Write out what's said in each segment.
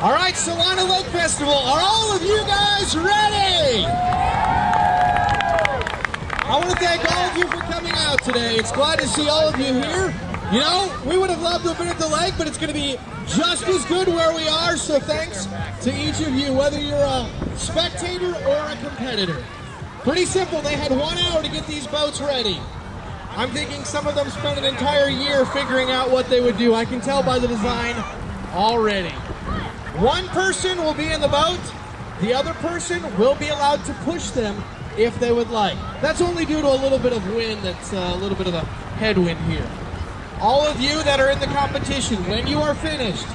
All right, Celina Lake Festival, are all of you guys ready? I want to thank all of you for coming out today. It's glad to see all of you here. You know, we would have loved to have been at the lake, but it's going to be just as good where we are, so thanks to each of you, whether you're a spectator or a competitor. Pretty simple, they had 1 hour to get these boats ready. I'm thinking some of them spent an entire year figuring out what they would do. I can tell by the design already. One person will be in the boat, the other person will be allowed to push them if they would like. That's only due to a little bit of wind, that's a little bit of a headwind here. All of you that are in the competition, when you are finished,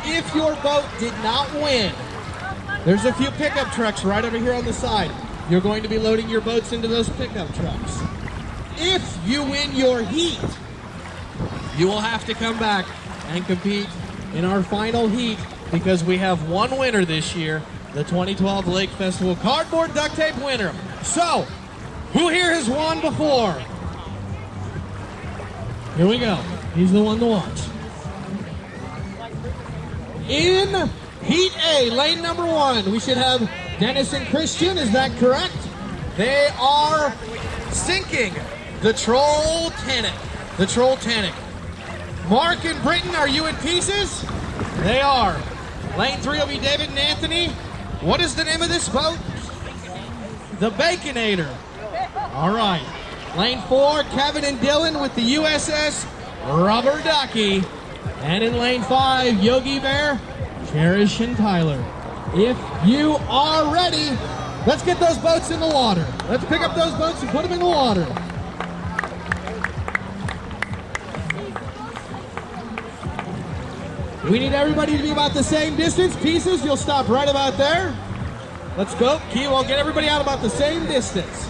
if your boat did not win, there's a few pickup trucks right over here on the side. You're going to be loading your boats into those pickup trucks. If you win your heat, you will have to come back and compete in our final heat because we have one winner this year, the 2012 Lake Festival Cardboard Duct Tape winner. So, who here has won before? Here we go. He's the one to watch. In Heat A, lane number 1, we should have Dennis and Christian, is that correct? They are sinking the Troll Tannic. The Troll Tannic. Mark and Britton, are you in pieces? They are. Lane 3 will be David and Anthony. What is the name of this boat? The Baconator. All right. Lane 4, Kevin and Dylan with the USS Rubber Ducky. And in lane 5, Yogi Bear, Cherish and Tyler. If you are ready, let's get those boats in the water. Let's pick up those boats and put them in the water. We need everybody to be about the same distance. Pieces, you'll stop right about there. Let's go. Key, we'll get everybody out about the same distance.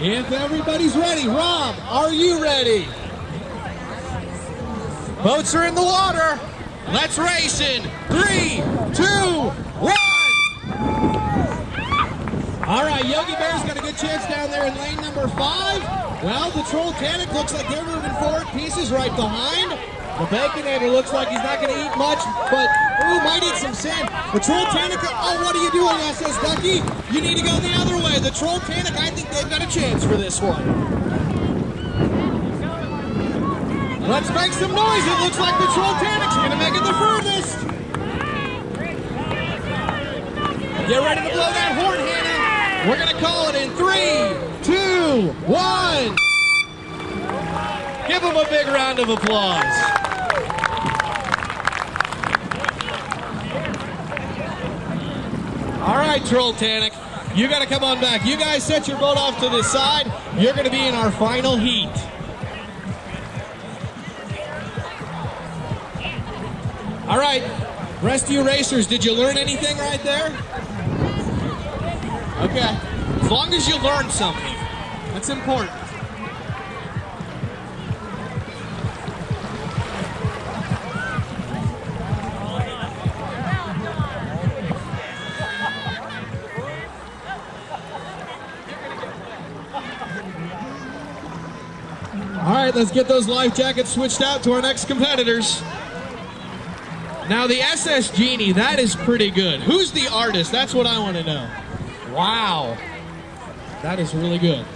If everybody's ready, Rob, are you ready? Boats are in the water. Let's race in 3, 2, 1. All right, Yogi Bear's got a good chance down there in lane number 5. Well, the Troll Tannic looks like they're moving forward. Pieces right behind. The Baconator looks like he's not going to eat much, but ooh, might eat some sand. The Troll Tannic, oh, what are you doing, SS Ducky? You need to go the other way. The Troll Tannic, I think they've got a chance for this one. Let's make some noise. It looks like the Troll Tannic's going to make it the furthest. Get ready to blow that horn, Hannah. We're going to call it in 3, 2, 1. Give them a big round of applause. All right, Troll Tannic, you got to come on back. You guys set your boat off to this side. You're going to be in our final heat. All right, rest of you racers, did you learn anything right there? Okay, as long as you learned something, that's important. All right, let's get those life jackets switched out to our next competitors. Now the SS Genie, that is pretty good. Who's the artist? That's what I want to know. Wow, that is really good.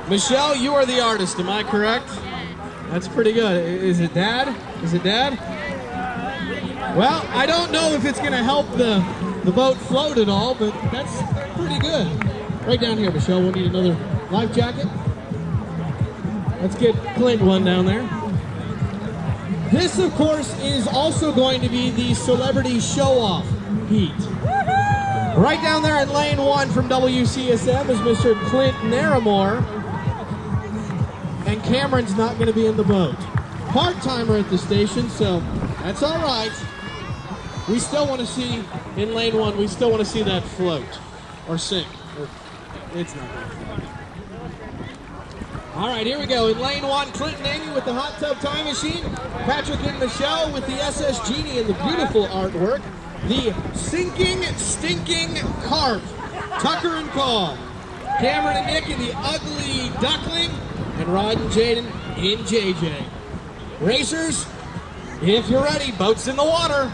Michelle, you are the artist, am I correct? That's pretty good. Is it Dad? Is it Dad? Well, I don't know if it's going to help the boat float at all, but that's pretty good. Right down here, Michelle, we'll need another life jacket. Let's get Clint one down there. This, of course, is also going to be the celebrity show-off heat. Right down there in lane 1 from WCSM is Mr. Clint Naramore. And Cameron's not going to be in the boat. Part-timer at the station, so that's all right. We still want to see, in lane 1, we still want to see that float. Or sink. It's not going to float. All right, here we go. In lane 1, Clint and Amy with the hot tub time machine. Patrick and Michelle with the SS Genie and the beautiful artwork. the sinking, stinking carp, Tucker and Call. Cameron and Nick in the ugly duckling, and Rod and Jaden in JJ. Racers, if you're ready, boats in the water.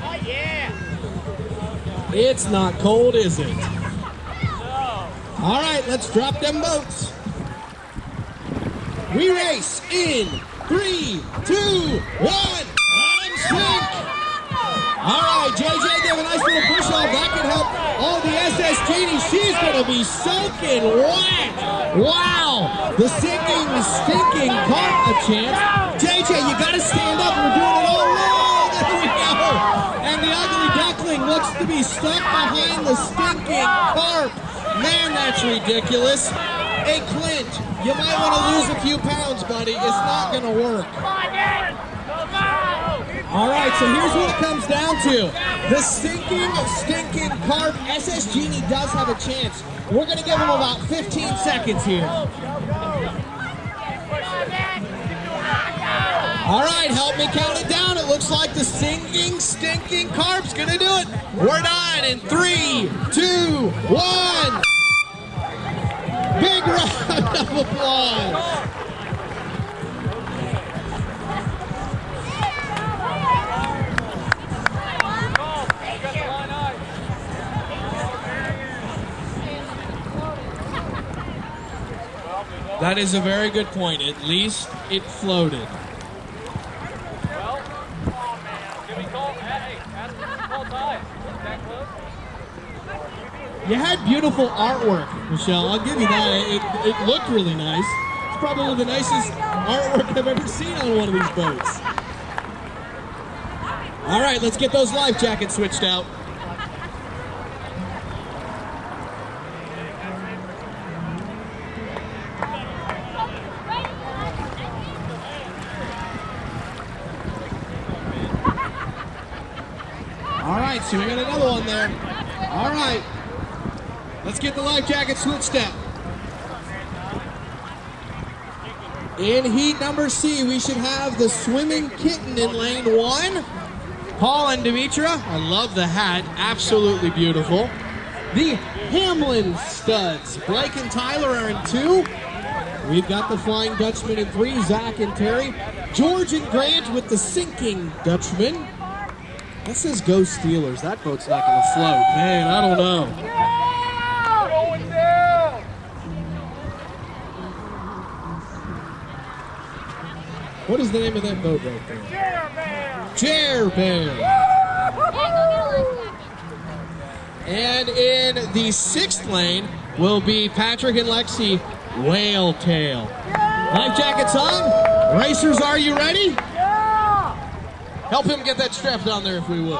Oh yeah! It's not cold, is it? All right, let's drop them boats. We race in 3, 2, 1, and sink. All right, JJ gave a nice little push off. That can help all the SS Genie. She's going to be soaking wet. Wow, the sinking, stinking carp a chance. JJ, you got to stand up. We're doing it all wrong. There we go. And the ugly duckling looks to be stuck behind the stinking carp. Man, that's ridiculous. Hey, Clint, you might want to lose a few pounds, buddy. It's not going to work. All right, so here's what it comes down to. The stinking carp, SS Genie does have a chance. We're going to give him about 15 seconds here. All right, help me count it down. It looks like the stinking carp's going to do it. We're done in 3, 2, 1. Big round of applause. That is a very good point. At least it floated. Well, come on, man. Give me call. Hey, ask me to call time. That close? You had beautiful artwork, Michelle. I'll give you that. It looked really nice. It's probably the nicest artwork I've ever seen on one of these boats. All right, let's get those life jackets switched out. All right, so we got another one there. All right, let's get the life jacket switched out. In heat number C, we should have the swimming kitten in lane 1. Paul and Demetra, I love the hat, absolutely beautiful. The Hamlin studs, Blake and Tyler are in 2. We've got the Flying Dutchman in 3, Zach and Terry. George and Grant with the sinking Dutchman. That says go Steelers. That boat's not going to float. Man, I don't know. Going down! What is the name of that boat right there? Jer Bear. And in the 6th lane will be Patrick and Lexi Whale Tail. Life jackets on. Racers, are you ready? Help him get that strap down there if we would.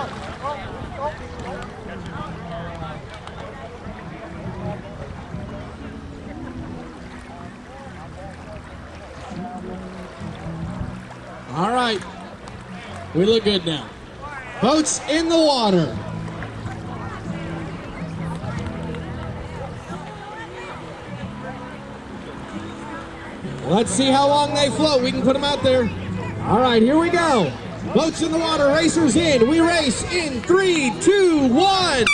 All right. We look good now. Boats in the water. Let's see how long they float. We can put them out there. All right, here we go. Boats in the water, racers in. We race in 3, 2, 1.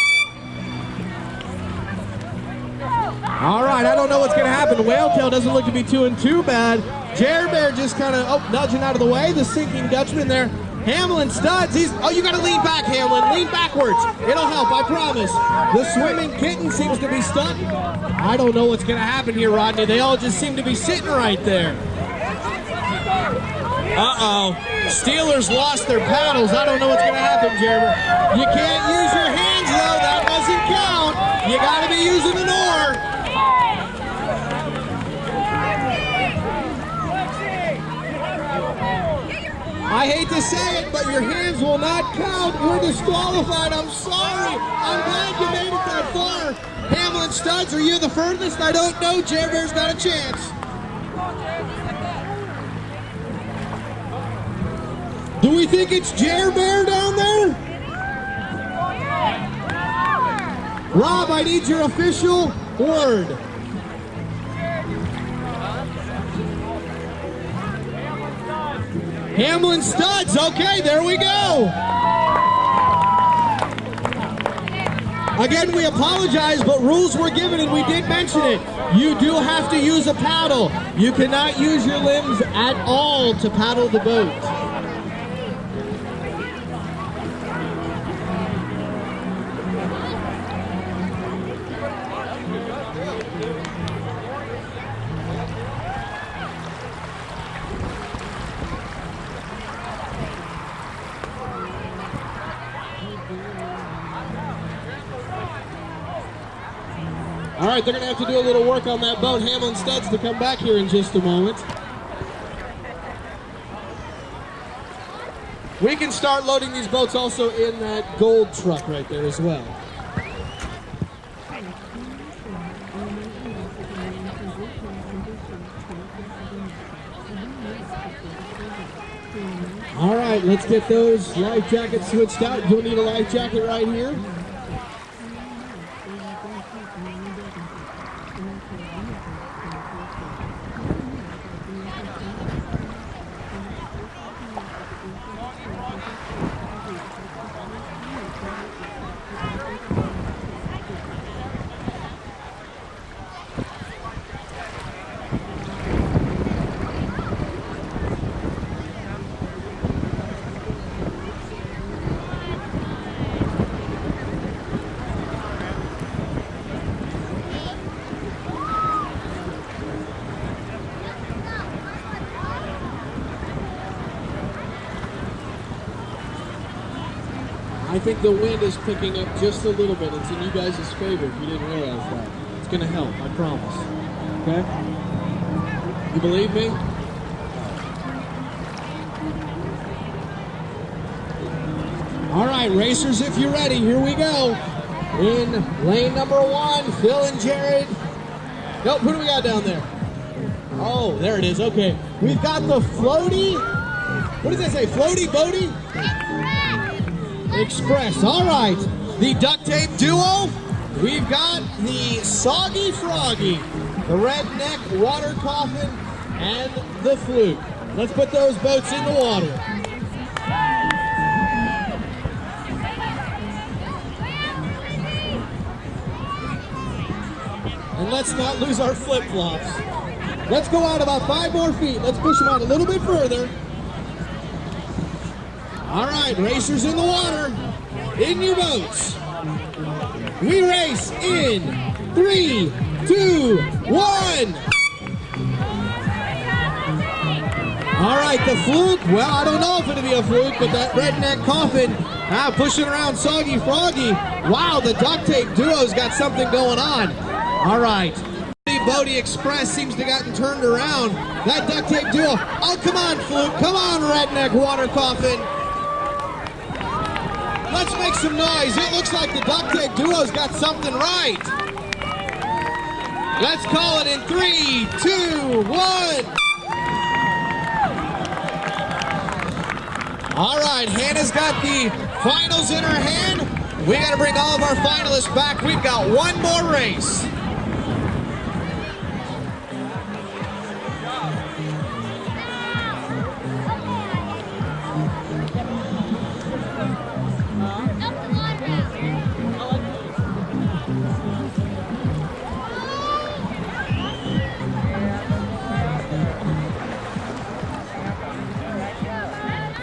All right, I don't know what's going to happen. Whale Tail doesn't look to be doing too bad. Jer Bear just kind of nudging out of the way. The sinking Dutchman there. Hamlin studs. You got to lean back, Hamlin. Lean backwards. It'll help, I promise. The swimming kitten seems to be stuck. I don't know what's going to happen here, Rodney. They all just seem to be sitting right there. Uh-oh. Steelers lost their paddles. I don't know what's going to happen, Jer. You can't use your hands, though. That doesn't count. You got to be using an oar. I hate to say it, but your hands will not count. You're disqualified. I'm sorry. I'm glad you made it that far. Hamlin studs, are you the furthest? I don't know. Jer Bear's got a chance. Do we think it's Jer Bear down there? Rob, I need your official word. Hamlin Studs, okay, there we go. Again, we apologize, but rules were given and we did mention it. You do have to use a paddle. You cannot use your limbs at all to paddle the boat. All right, they're going to have to do a little work on that boat. Hamlin Studs to come back here in just a moment. We can start loading these boats also in that gold truck right there as well. All right, let's get those life jackets switched out. You'll need a life jacket right here. I think the wind is picking up just a little bit. It's in you guys' favor if you didn't realize that. It's going to help, I promise. Okay? You believe me? All right, racers, if you're ready, here we go. In lane number 1, Phil and Jared. Nope, who do we got down there? Oh, there it is, okay. We've got the floaty, what does that say, floaty boaty? Express, all right. The duct tape duo, we've got the Soggy Froggy, the Redneck Water Coffin, and the Fluke. Let's put those boats in the water. And let's not lose our flip-flops. Let's go out about 5 more feet. Let's push them out a little bit further. All right, racers in the water, in your boats. We race in 3, 2, 1. All right, the Fluke, well, I don't know if it'll be a fluke, but that Redneck Coffin, pushing around Soggy Froggy. Wow, the duct tape duo's got something going on. All right, Bodie Express seems to have gotten turned around. That duct tape duo, oh, come on, Fluke, come on, Redneck Water Coffin. Let's make some noise. It looks like the duct tape duo's got something right. Let's call it in 3, 2, 1. All right, Hannah's got the finals in her hand. We got to bring all of our finalists back. We've got one more race.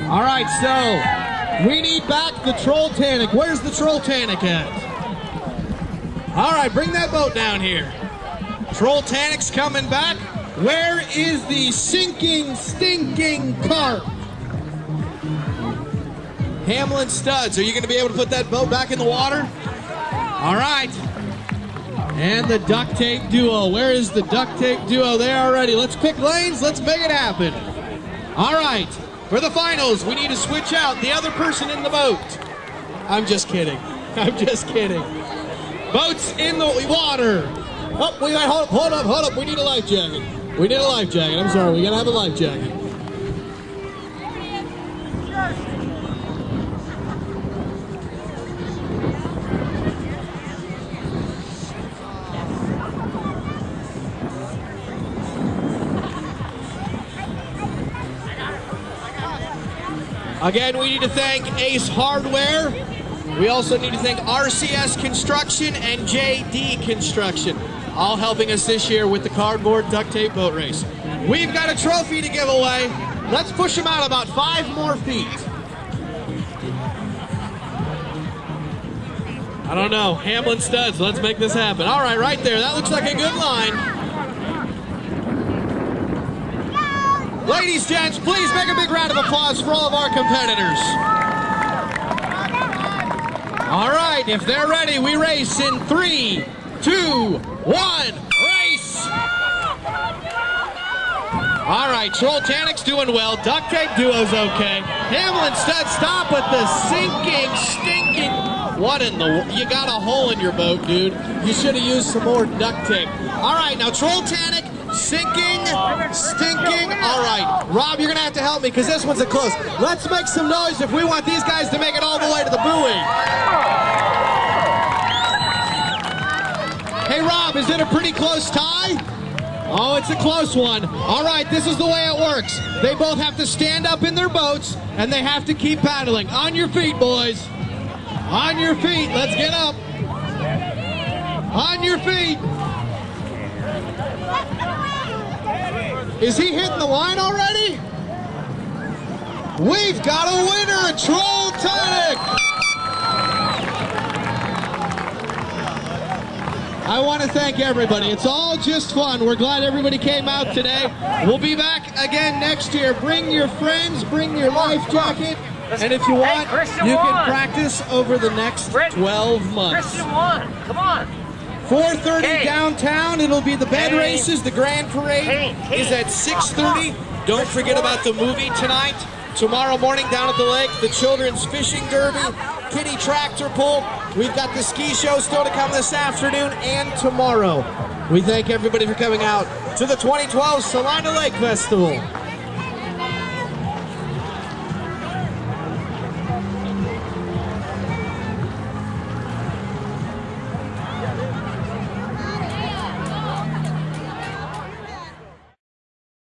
All right, so we need back the Troll-Tanic. Where's the Troll-Tanic at? All right, bring that boat down here. Troll-Tanic's coming back. Where is the sinking, stinking carp? Hamlin Studs, are you going to be able to put that boat back in the water? All right. And the duct tape duo. Where is the duct tape duo? They are ready. Let's pick lanes. Let's make it happen. All right. For the finals, we need to switch out the other person in the boat. I'm just kidding. I'm just kidding. Boats in the water. Oh, we got, hold up. We need a life jacket. We need a life jacket. I'm sorry. We got to have a life jacket. Again, we need to thank Ace Hardware. We also need to thank RCS Construction and JD Construction, all helping us this year with the cardboard duct tape boat race. We've got a trophy to give away. Let's push them out about 5 more feet. I don't know, Hamlin studs, let's make this happen. All right, right there, that looks like a good line. Ladies, gents, please make a big round of applause for all of our competitors. All right, if they're ready, we race in 3, 2, 1, race! All right, Troll Tanic's doing well. Duct Tape Duo's okay. Hamlin Stud, stop with the sinking, stinking. What in the... You got a hole in your boat, dude. You should have used some more duct tape. All right, now Troll Tanic, sinking, stinking. All right, Rob, you're going to have to help me because this one's a close. Let's make some noise if we want these guys to make it all the way to the buoy. Hey, Rob, is it a pretty close tie? Oh, it's a close one. All right, this is the way it works. They both have to stand up in their boats, and they have to keep paddling. On your feet, boys. On your feet. Let's get up. On your feet. Is he hitting the line already? We've got a winner, a Troll Tonic. I want to thank everybody. It's all just fun. We're glad everybody came out today. We'll be back again next year. Bring your friends, bring your life jacket, and if you want, you can practice over the next 12 months. Christian won. Come on. 4:30 downtown. It'll be the bed races. The grand parade is at 6:30. Don't forget about the movie tonight. Tomorrow morning down at the lake, the children's fishing derby, kiddie tractor pull. We've got the ski show still to come this afternoon and tomorrow. We thank everybody for coming out to the 2012 Celina Lake Festival.